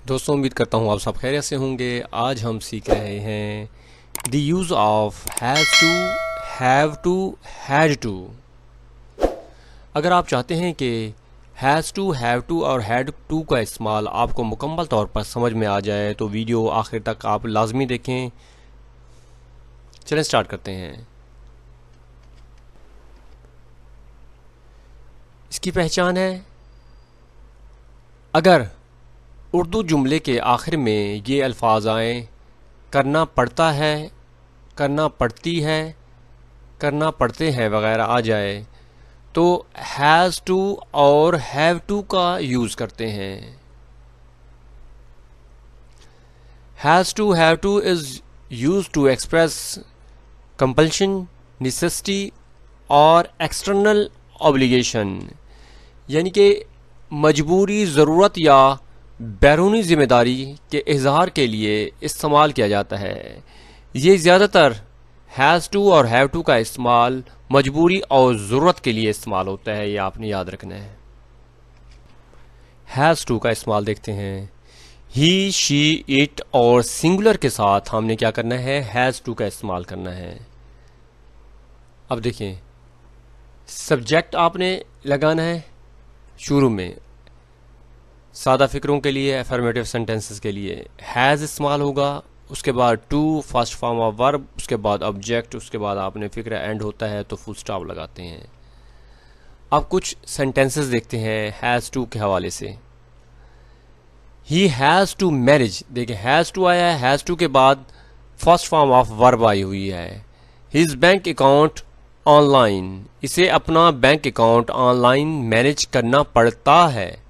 दोस्तों, उम्मीद करता हूँ आप सब खैरियत से होंगे। आज हम सीख रहे हैं the use of have to, had to. अगर आप चाहते हैं कि हैज़ टू, हैव टू और हैड टू का इस्तेमाल आपको मुकम्मल तौर पर समझ में आ जाए तो वीडियो आखिर तक आप लाजमी देखें। चलें स्टार्ट करते हैं। इसकी पहचान है, अगर उर्दू जुमले के आखिर में ये अल्फाज आएँ, करना पड़ता है, करना पड़ती है, करना पड़ते हैं वगैरह आ जाए तो हैज़ टू और हैव टू का यूज़ करते हैं। Has to, have to is use to express compulsion, necessity और एक्सटर्नल ऑब्लिगेशन, यानी कि मजबूरी, ज़रूरत या बैरूनी ज़िम्मेदारी के इजहार के लिए इस्तेमाल किया जाता है। ये ज़्यादातर हैज़ टू और हैव टू का इस्तेमाल मजबूरी और ज़रूरत के लिए इस्तेमाल होता है, ये आपने याद रखना है। हैज़ टू का इस्तेमाल देखते हैं। ही, शी, इट और सिंगुलर के साथ हमने क्या करना है, हैज़ टू का इस्तेमाल करना है। अब देखें, सब्जेक्ट आपने लगाना है शुरू में, सादा फिक्रों के लिए, अफर्मेटिव सेंटेंसेस के लिए हैज़ इस्तेमाल होगा, उसके बाद to first form of verb, उसके बाद ऑब्जेक्ट, उसके बाद आपने फिक्र एंड होता है तो फुल स्टॉप लगाते हैं। अब कुछ सेंटेंसेस देखते हैं हैज़ टू के हवाले से। ही हैज़ टू मैरिज, देखिए हैज़ टू आया है, हैज़ टू के बाद first form of verb I हुई है। हिज बैंक अकाउंट ऑनलाइन, इसे अपना बैंक अकाउंट ऑनलाइन मैनेज करना पड़ता है।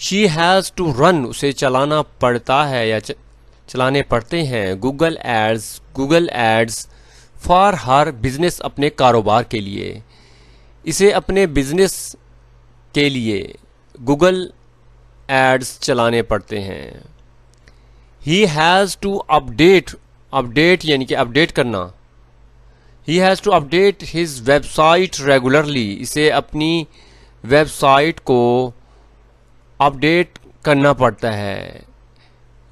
शी हैज़ टू रन, उसे चलाना पड़ता है या चलाने पड़ते हैं Google ads for her business, अपने कारोबार के लिए, इसे अपने बिजनेस के लिए गूगल एड्स चलाने पड़ते हैं। ही हैज़ टू अपडेट यानी कि अपडेट करना। He has to update his website regularly, इसे अपनी वेबसाइट को अपडेट करना पड़ता है,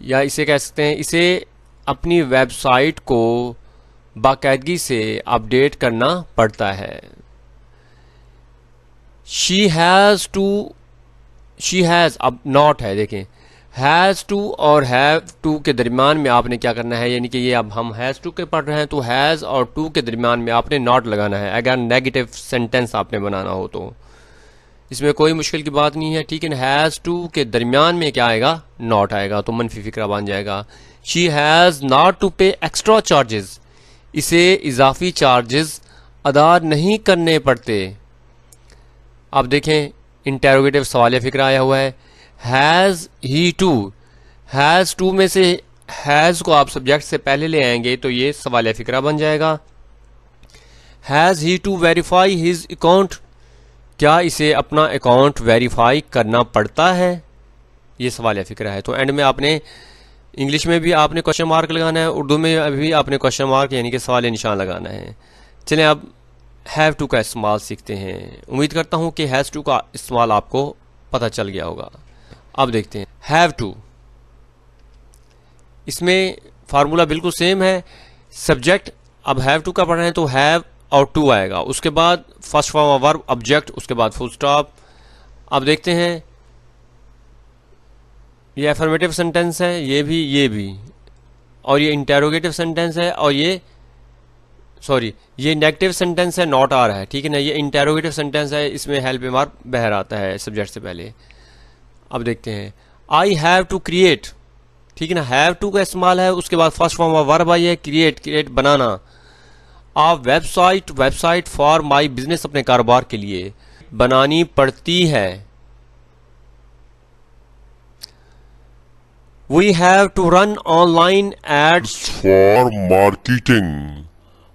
या इसे कह सकते हैं इसे अपनी वेबसाइट को बाकायदगी से अपडेट करना पड़ता है। शी हैज़, अब नॉट है, देखें हैज़ टू और हैव टू के दरमियान में आपने क्या करना है, यानी कि ये अब हम हैज़ टू के पढ़ रहे हैं तो हैज़ और टू के दरमियान में आपने नॉट लगाना है। अगर नेगेटिव सेंटेंस आपने बनाना हो तो इसमें कोई मुश्किल की बात नहीं है, ठीक है। हैज़ टू के दरमियान में क्या आएगा, नॉट आएगा तो मनफी फिक्रा बन जाएगा। शी हैज़ नॉट टू पे एक्स्ट्रा चार्जेस, इसे इजाफी चार्जेस अदा नहीं करने पड़ते। अब देखें, इंटेरोगेटिव सवाल फिक्रा आया हुआ है। Has he to, has to में से हैज़ को आप सब्जेक्ट से पहले ले आएंगे तो ये सवाल फिक्रा बन जाएगा। Has he to verify his account, क्या इसे अपना अकाउंट वेरीफाई करना पड़ता है, ये सवाल फिक्र है। तो एंड में आपने इंग्लिश में भी आपने क्वेश्चन मार्क लगाना है, उर्दू में भी आपने क्वेश्चन मार्क यानी कि सवाल निशान लगाना है। चलें अब हैव टू का इस्तेमाल सीखते हैं। उम्मीद करता हूँ कि हैज़ टू का इस्तेमाल आपको पता चल गया होगा। अब देखते हैं हैव टू, इसमें फार्मूला बिल्कुल सेम है। सब्जेक्ट अब हैव टू का पढ़ रहे हैं तो हैव और टू आएगा, उसके बाद first form of verb object, उसके बाद फुल स्टॉप। अब देखते हैं, ये अफर्मेटिव सेंटेंस है, ये भी, और ये इंटेरोगेटिव सेंटेंस है, और ये नेगेटिव सेंटेंस है, नॉट आ रहा है, ठीक है ना। ये इंटेरोगेटिव सेंटेंस है, इसमें हेल्प मार्क बहर आता है सब्जेक्ट से पहले। अब देखते हैं आई हैव टू क्रिएट, ठीक है ना, हैव टू का इस्तेमाल है, उसके बाद first form of verb I है क्रिएट बनाना। आप वेबसाइट फॉर माई बिजनेस, अपने कारोबार के लिए बनानी पड़ती है। We have to run online ads for marketing,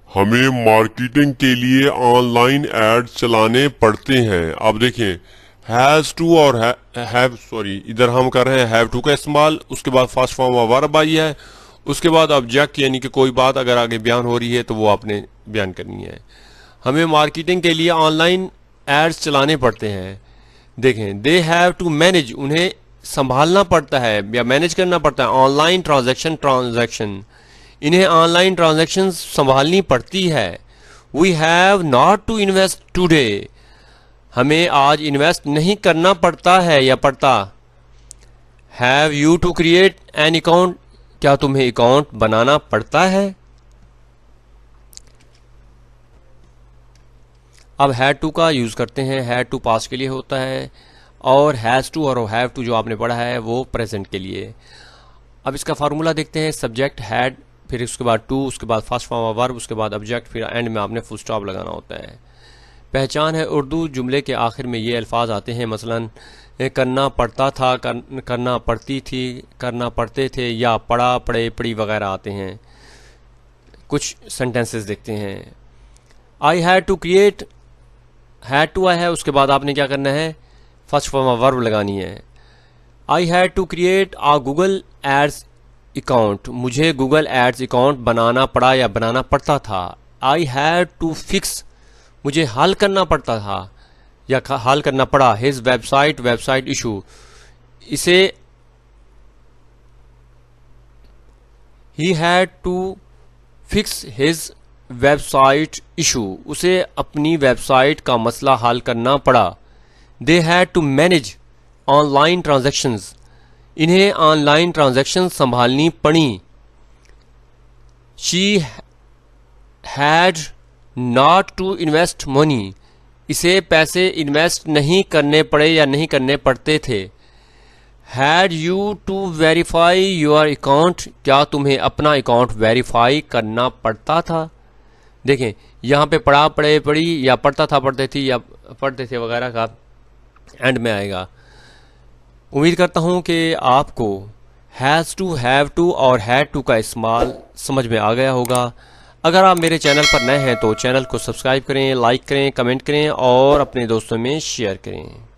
हमें मार्केटिंग के लिए ऑनलाइन एड्स चलाने पड़ते हैं। अब देखें हैज़ टू और इधर हम कर रहे हैं हैव टू का इस्तेमाल, उसके बाद first form of verb I है, उसके बाद ऑब्जेक्ट, यानी कि कोई बात अगर आगे बयान हो रही है तो वो आपने बयान करनी है। हमें मार्केटिंग के लिए ऑनलाइन एड्स चलाने पड़ते हैं। देखें दे हैव टू मैनेज, उन्हें संभालना पड़ता है या मैनेज करना पड़ता है। ऑनलाइन ट्रांजैक्शन इन्हें ऑनलाइन ट्रांजैक्शन संभालनी पड़ती है। We have not to invest today, हमें आज इन्वेस्ट नहीं करना पड़ता है या पड़ता। Have you to create an account, क्या तुम्हें अकाउंट बनाना पड़ता है। अब हैड टू का यूज करते हैं। हैड टू पास्ट के लिए होता है और हैज टू और हैव टू जो आपने पढ़ा है वो प्रेजेंट के लिए। अब इसका फार्मूला देखते हैं। सब्जेक्ट हैड, फिर उसके बाद टू, उसके बाद फर्स्ट फॉर्म ऑफ वर्ब, उसके बाद ऑब्जेक्ट, फिर एंड में आपने फुल स्टॉप लगाना होता है। पहचान है उर्दू, जुमले के आखिर में ये अल्फाज आते हैं, मसलन करना पड़ता था, करना पड़ती थी, करना पड़ते थे, या पढ़ा, पढ़े, पढ़ी वगैरह आते हैं। कुछ सेंटेंसेस देखते हैं। I had to create, had to आया है, उसके बाद आपने क्या करना है, फर्स्ट फॉर्म ऑफ वर्ब लगानी है। I had to create a Google ads account, मुझे गूगल एड्स अकाउंट बनाना पड़ा या बनाना पड़ता था। आई हैड टू फिक्स, मुझे हल करना पड़ता था या हल करना पड़ा। हिज वेबसाइट इशू, इसे he had to fix his website issue, उसे अपनी वेबसाइट का मसला हल करना पड़ा। They had to manage online transactions, इन्हें ऑनलाइन ट्रांजैक्शन संभालनी पड़ी। She had not to invest money, इसे पैसे इन्वेस्ट नहीं करने पड़े या नहीं करने पड़ते थे। Had you to verify your account, क्या तुम्हें अपना अकाउंट वेरीफाई करना पड़ता था। देखें यहाँ पे पढ़ा, पढ़े, पढ़ी या पढ़ता था, पढ़ते थी या पढ़ते थे वगैरह का एंड में आएगा। उम्मीद करता हूँ कि आपको हैज़ टू, हैव टू और हैड टू का इस्तेमाल समझ में आ गया होगा। अगर आप मेरे चैनल पर नए हैं तो चैनल को सब्सक्राइब करें, लाइक करें, कमेंट करें और अपने दोस्तों में शेयर करें।